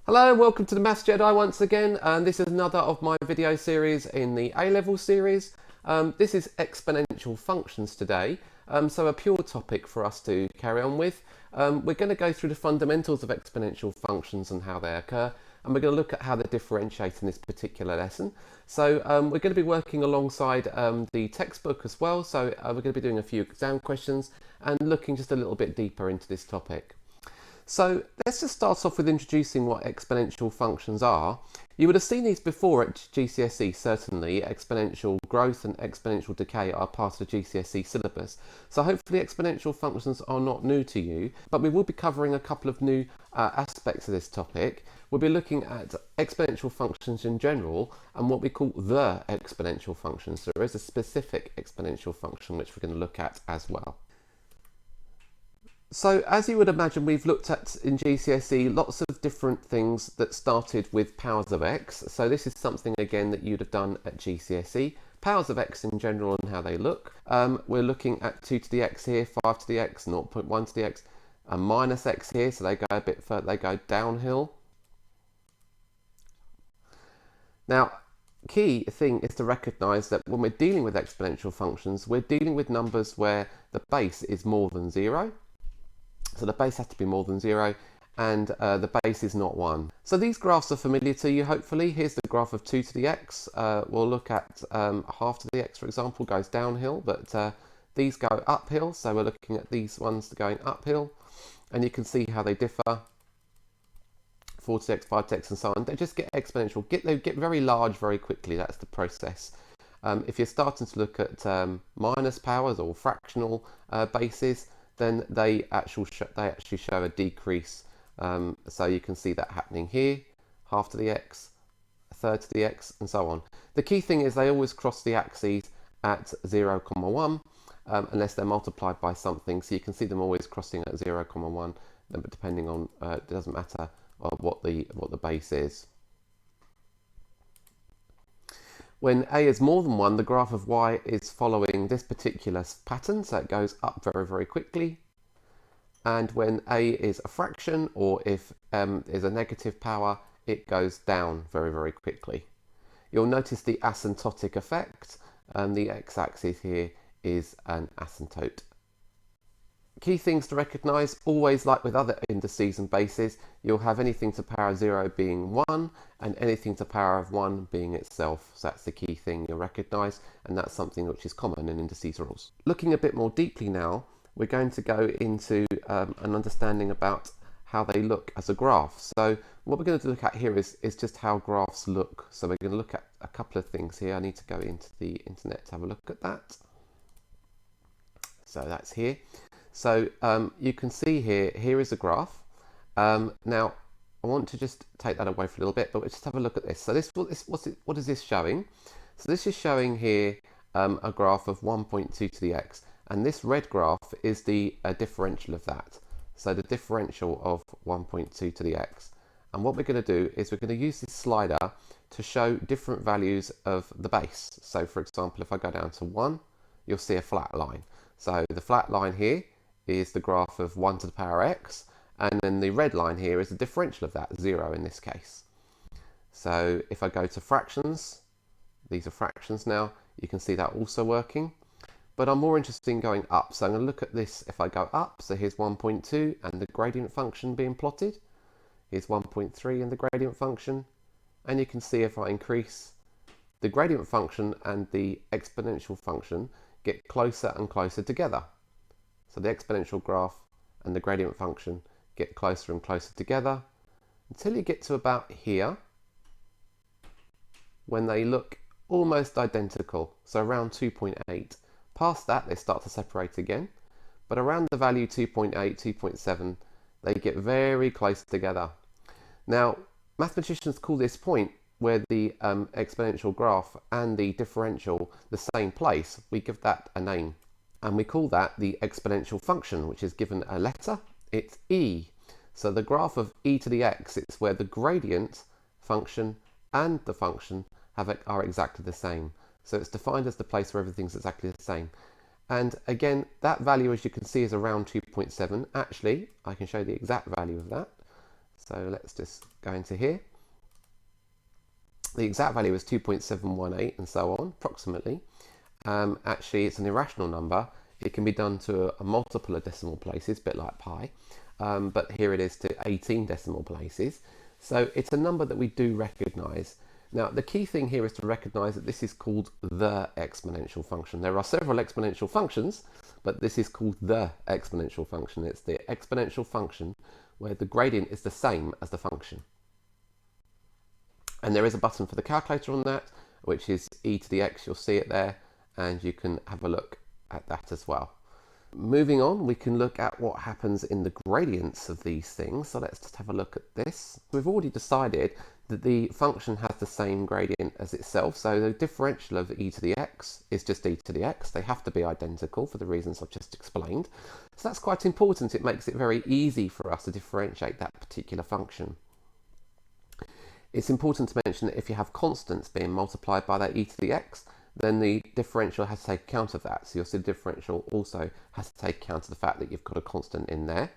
Hello and welcome to the Maths Jedi once again, and this is another of my video series in the A-level series. This is exponential functions today, so a pure topic for us to carry on with. We're going to go through the fundamentals of exponential functions and how they occur, and we're going to look at how they differentiate in this particular lesson. So we're going to be working alongside the textbook as well, so we're going to be doing a few exam questions and looking just a little bit deeper into this topic. So let's just start off with introducing what exponential functions are. You would have seen these before at GCSE, certainly. Exponential growth and exponential decay are part of the GCSE syllabus. So hopefully exponential functions are not new to you, but we will be covering a couple of new aspects of this topic. We'll be looking at exponential functions in general and what we call the exponential functions. There is a specific exponential function which we're going to look at as well. So as you would imagine, we've looked at in GCSE lots of different things that started with powers of x. So this is something again that you'd have done at GCSE. Powers of x in general and how they look. We're looking at 2 to the x here, 5 to the x, 0.1 to the x, and minus x here, so they go a bit further, they go downhill. Now, key thing is to recognise that when we're dealing with exponential functions, we're dealing with numbers where the base is more than 0. So the base has to be more than 0 and the base is not 1. So these graphs are familiar to you hopefully. Here's the graph of 2 to the x. We'll look at half to the x, for example, goes downhill, but these go uphill. So we're looking at these ones going uphill, and you can see how they differ. 4 to the x, 5 to the x and so on. They just get exponential. They get very large very quickly. That's the process. If you're starting to look at minus powers or fractional bases, then they actually show a decrease. So you can see that happening here, half to the x, a third to the x, and so on. The key thing is they always cross the axes at 0, 1, unless they're multiplied by something. So you can see them always crossing at 0, 1, but depending on, it doesn't matter what the base is. When a is more than 1, the graph of y is following this particular pattern, so it goes up very, very quickly. And when a is a fraction, or if is a negative power, it goes down very, very quickly. You'll notice the asymptotic effect. The x-axis here is an asymptote. Key things to recognise, always like with other indices and bases, you'll have anything to the power of 0 being 1 and anything to the power of 1 being itself. So that's the key thing you'll recognise, and that's something which is common in indices rules. Looking a bit more deeply now, we're going to go into an understanding about how they look as a graph. So what we're going to look at here is just how graphs look. So we're going to look at a couple of things here. I need to go into the internet to have a look at that. So that's here. So you can see here is a graph. Now I want to just take that away for a little bit, but let's just have a look at this. So what is this showing? So this is showing here a graph of 1.2 to the x, and this red graph is the differential of that. So the differential of 1.2 to the x. And what we're going to do is we're going to use this slider to show different values of the base. So for example, if I go down to 1, you'll see a flat line. So the flat line here is the graph of 1 to the power x, and then the red line here is the differential of that, 0 in this case. So if I go to fractions, these are fractions now, you can see that also working. But I'm more interested in going up, so I'm going to look at this if I go up. So here's 1.2 and the gradient function being plotted. Here's 1.3 and the gradient function. And you can see if I increase, the gradient function and the exponential function get closer and closer together. So the exponential graph and the gradient function get closer and closer together until you get to about here, when they look almost identical, so around 2.8. Past that, they start to separate again, but around the value 2.8, 2.7, they get very close together. Now, mathematicians call this point where the exponential graph and the differential the same place. We give that a name, and we call that the exponential function, which is given a letter. It's e. So the graph of e to the x, it's where the gradient function and the function are exactly the same. So it's defined as the place where everything's exactly the same. And again, that value, as you can see, is around 2.7. Actually, I can show you the exact value of that. So let's just go into here. The exact value is 2.718 and so on, approximately. Actually, it's an irrational number. It can be done to a multiple of decimal places, a bit like pi, but here it is to 18 decimal places. So it's a number that we do recognise. Now, the key thing here is to recognise that this is called the exponential function. There are several exponential functions, but this is called the exponential function. It's the exponential function where the gradient is the same as the function. And there is a button for the calculator on that, which is e to the x. You'll see it there, and you can have a look at that as well. Moving on, we can look at what happens in the gradients of these things. So let's just have a look at this. We've already decided that the function has the same gradient as itself. So the differential of e to the x is just e to the x. They have to be identical for the reasons I've just explained. So that's quite important. It makes it very easy for us to differentiate that particular function. It's important to mention that if you have constants being multiplied by that e to the x, then the differential has to take account of that. So you'll see the differential also has to take account of the fact that you've got a constant in there.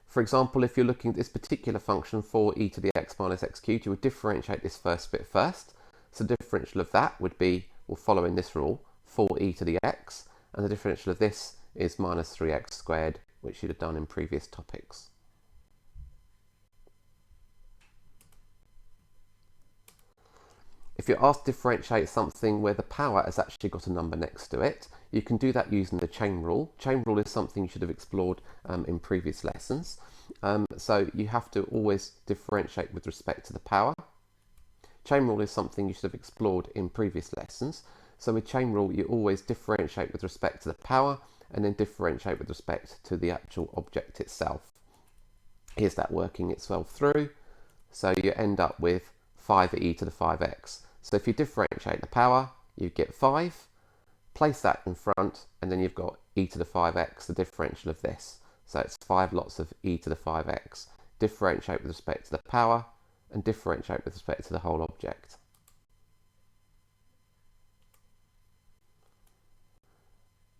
For example, if you're looking at this particular function, 4e to the x minus x cubed, you would differentiate this first bit first. So the differential of that would be, well, following this rule, 4e to the x, and the differential of this is minus 3x squared, which you'd have done in previous topics. If you're asked to differentiate something where the power has actually got a number next to it, you can do that using the chain rule. Chain rule is something you should have explored in previous lessons. So you have to always differentiate with respect to the power. Chain rule is something you should have explored in previous lessons. So with chain rule, you always differentiate with respect to the power and then differentiate with respect to the actual object itself. Here's that working itself through. So you end up with 5e to the 5x. So if you differentiate the power, you get 5, place that in front, and then you've got e to the 5x, the differential of this. So it's 5 lots of e to the 5x. Differentiate with respect to the power, and differentiate with respect to the whole object.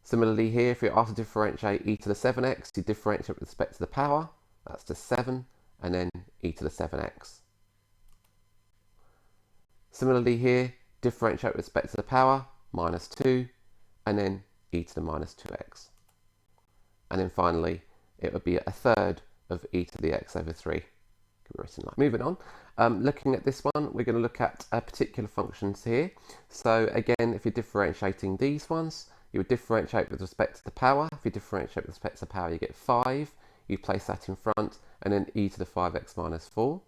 Similarly here, if you're asked to differentiate e to the 7x, you differentiate with respect to the power, that's just 7, and then e to the 7x. Similarly here, differentiate with respect to the power, minus 2, and then e to the minus 2x. And then finally, it would be a third of e to the x over 3. Could be written like. Moving on, looking at this one, we're going to look at particular functions here. So again, if you're differentiating these ones, you would differentiate with respect to the power. If you differentiate with respect to the power, you get 5. You place that in front, and then e to the 5x minus 4.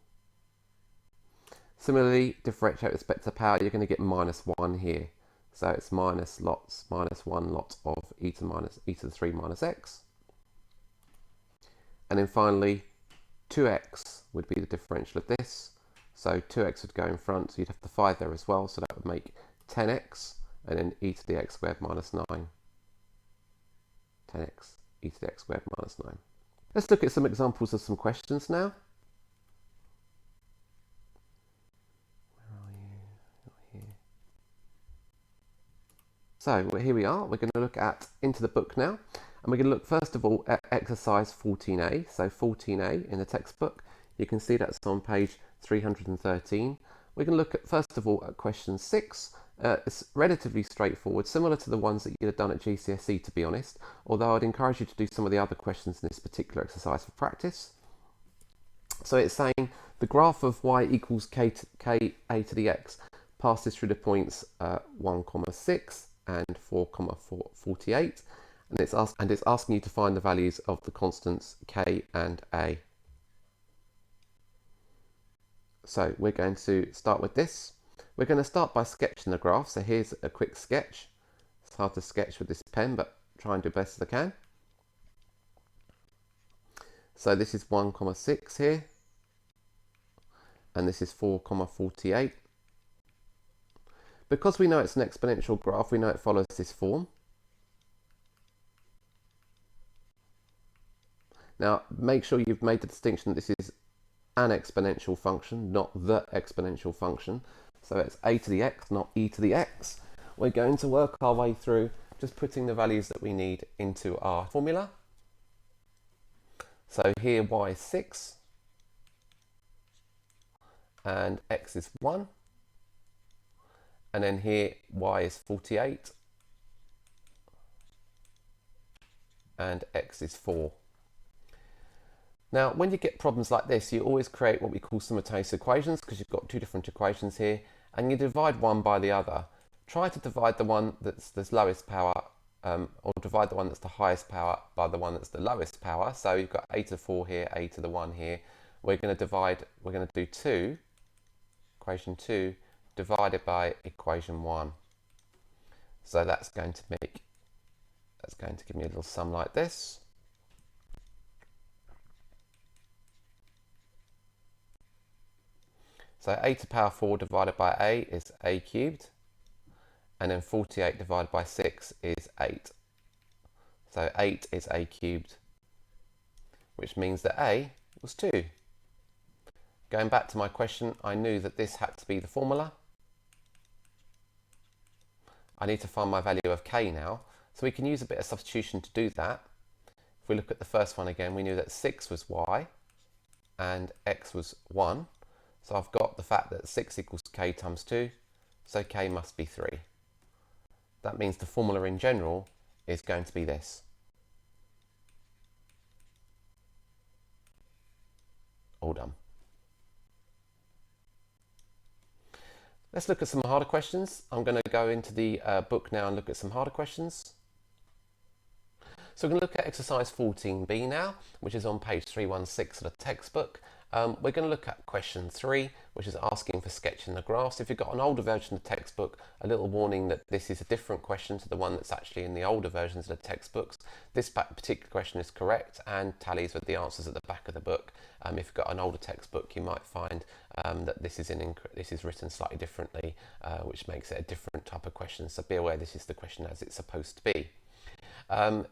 Similarly, differentiate with respect to the power, you're going to get minus 1 here. So it's minus 1 lot of e to the 3 minus x. And then finally, 2x would be the differential of this. So 2x would go in front, so you'd have the 5 there as well. So that would make 10x, and then e to the x squared minus 9. 10x, e to the x squared minus 9. Let's look at some examples of some questions now. So here we are, we're going to look at into the book now, and we're going to look first of all at exercise 14a. So 14a in the textbook, you can see that's on page 313. We're going to look at first of all at question 6. It's relatively straightforward, similar to the ones that you'd have done at GCSE to be honest, although I'd encourage you to do some of the other questions in this particular exercise for practice. So it's saying the graph of y equals ka to the x passes through the points 1, 6 and 4, 48, and it's asking you to find the values of the constants k and a. So we're going to start with this. We're going to start by sketching the graph. So here's a quick sketch. It's hard to sketch with this pen, but try and do best as I can. So this is 1, 6 here, and this is 4, 48. Because we know it's an exponential graph, we know it follows this form. Now, make sure you've made the distinction that this is an exponential function, not the exponential function. So it's a to the x, not e to the x. We're going to work our way through just putting the values that we need into our formula. So here y is 6 and x is 1. And then here y is 48 and x is 4. Now, when you get problems like this, you always create what we call simultaneous equations because you've got two different equations here, and you divide one by the other. Try to divide the one that's the lowest power, or divide the one that's the highest power by the one that's the lowest power. So you've got a to the 4 here, a to the 1 here. We're going to do 2, equation 2, divided by equation 1. So that's going to give me a little sum like this. So a to the power 4 divided by a is a cubed, and then 48 divided by 6 is 8. So 8 is a cubed, which means that a was 2. Going back to my question, I knew that this had to be the formula. I need to find my value of k now, so we can use a bit of substitution to do that. If we look at the first one again, we knew that 6 was y and x was 1. So I've got the fact that 6 equals k times 2, so k must be 3. That means the formula in general is going to be this. All done. Let's look at some harder questions. I'm going to go into the book now and look at some harder questions. So we're going to look at exercise 14b now, which is on page 316 of the textbook. We're going to look at question 3, which is asking for sketching the graphs. If you've got an older version of the textbook, a little warning that this is a different question to the one that's actually in the older versions of the textbooks. This particular question is correct and tallies with the answers at the back of the book. If you've got an older textbook, you might find that this is written slightly differently, which makes it a different type of question. So be aware this is the question as it's supposed to be.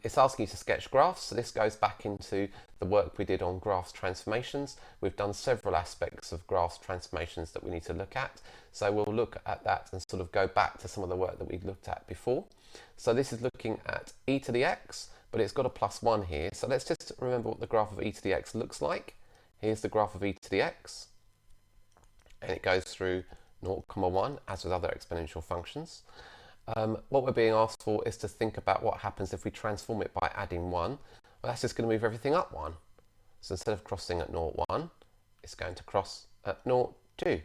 It's asking you to sketch graphs, so this goes back into the work we did on graphs transformations. We've done several aspects of graphs transformations that we need to look at, so we'll look at that and sort of go back to some of the work that we looked at before. So this is looking at e to the x, but it's got a plus 1 here, so let's just remember what the graph of e to the x looks like. Here's the graph of e to the x, and it goes through 0, 1, as with other exponential functions. What we're being asked for is to think about what happens if we transform it by adding 1. Well, that's just going to move everything up 1. So instead of crossing at 0, 1, it's going to cross at 0, 2.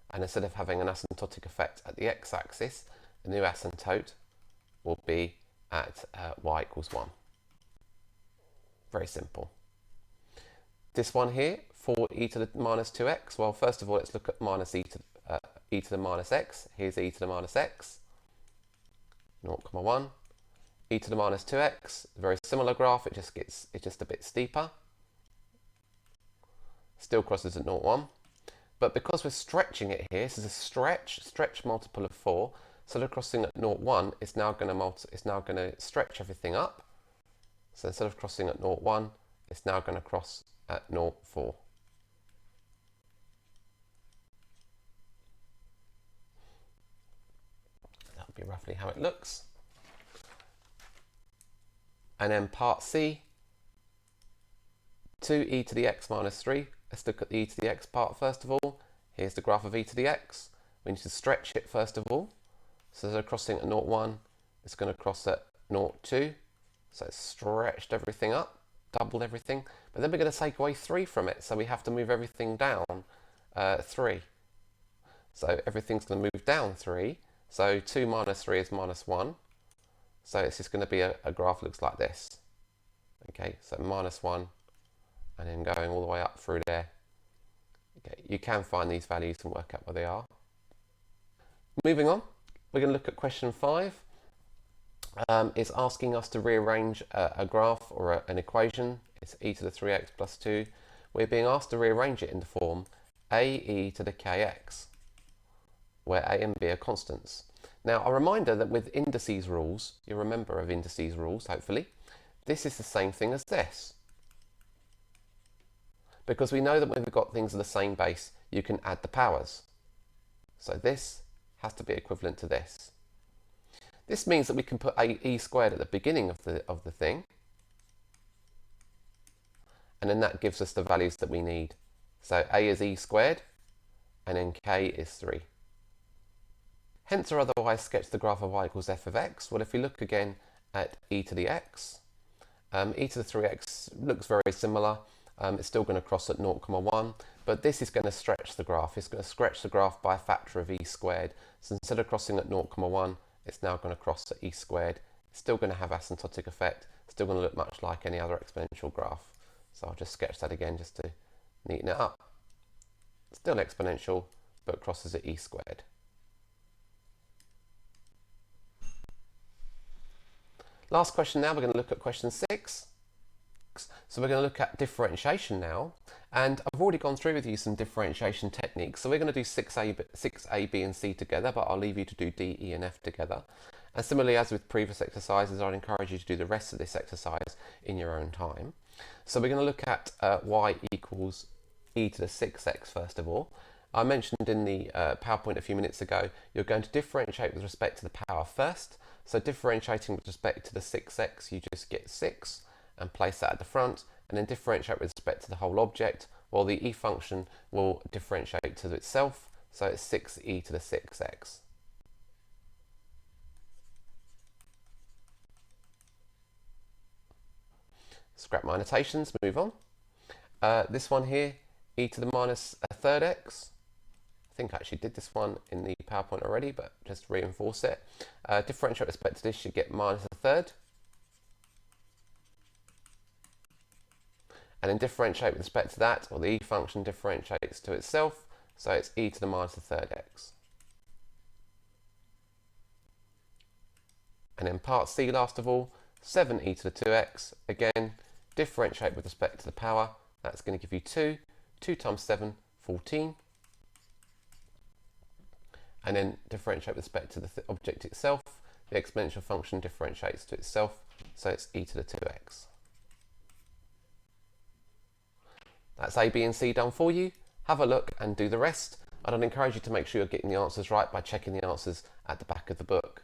And instead of having an asymptotic effect at the x-axis, the new asymptote will be at y equals 1. Very simple. This one here, 4e to the minus 2x. Well, first of all, let's look at minus e to the minus x. Here's e to the minus x, 0, 1. E to the minus 2x, very similar graph, it's just a bit steeper. Still crosses at 0, 1. But because we're stretching it here, this is a stretch multiple of 4, so they're crossing at 0, 1, it's now going to stretch everything up. So instead of crossing at 0, 1, it's now going to cross at 0, 4. That'll be roughly how it looks. And then part C, 2e to the x minus 3. Let's look at the e to the x part first of all. Here's the graph of e to the x. We need to stretch it first of all. So they're crossing at 0, 1. It's going to cross at 0, 2. So it's stretched everything up, doubled everything. But then we're going to take away 3 from it. So we have to move everything down 3. So everything's going to move down 3. So 2 minus 3 is minus 1. So it's just going to be a graph that looks like this. Okay, so minus 1, and then going all the way up through there. Okay, you can find these values and work out where they are. Moving on, we're going to look at question 5. It's asking us to rearrange a graph or an equation. It's e to the 3x plus 2. We're being asked to rearrange it in the form ae to the kx, where a and b are constants. Now, a reminder that with indices rules, you remember of indices rules, hopefully, this is the same thing as this. Because we know that when we've got things of the same base, you can add the powers. So this has to be equivalent to this. This means that we can put e squared at the beginning of the thing. and then that gives us the values that we need. So a is e squared, and then k is 3. Hence or otherwise sketch the graph of y equals f of x. Well, if we look again at e to the x, e to the 3x looks very similar. It's still going to cross at 0,1, but this is going to stretch the graph. It's going to stretch the graph by a factor of e squared. So instead of crossing at 0,1, it's now going to cross at e squared. It's still going to have asymptotic effect. It's still going to look much like any other exponential graph. So I'll just sketch that again just to neaten it up. Still exponential, but crosses at e squared. Last question now, we're going to look at question 6. So we're going to look at differentiation now, and I've already gone through with you some differentiation techniques. So we're going to do 6a, b and c together, but I'll leave you to do d, e and f together. And similarly as with previous exercises, I'd encourage you to do the rest of this exercise in your own time. So we're going to look at y equals e to the 6x first of all. I mentioned in the PowerPoint a few minutes ago, you're going to differentiate with respect to the power first. So differentiating with respect to the 6x, you just get 6 and place that at the front, and then differentiate with respect to the whole object, while the e function will differentiate to itself, so it's 6e to the 6x. Scrap my annotations, move on. This one here, e to the minus a third x. I think I actually did this one in the PowerPoint already, but just to reinforce it. Differentiate with respect to this, you get minus a third. And then differentiate with respect to that, or the e function differentiates to itself, so it's e to the minus a third x. And then part C last of all, 7e to the 2x, again, differentiate with respect to the power, that's going to give you 2, 2 times 7, 14. And then differentiate with respect to the object itself, the exponential function differentiates to itself, so it's e to the 2x. That's A, B and C done for you. Have a look and do the rest. And I'd encourage you to make sure you're getting the answers right by checking the answers at the back of the book.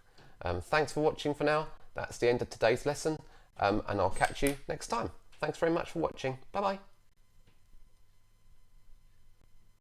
Thanks for watching for now. That's the end of today's lesson, and I'll catch you next time. Thanks very much for watching. Bye-bye.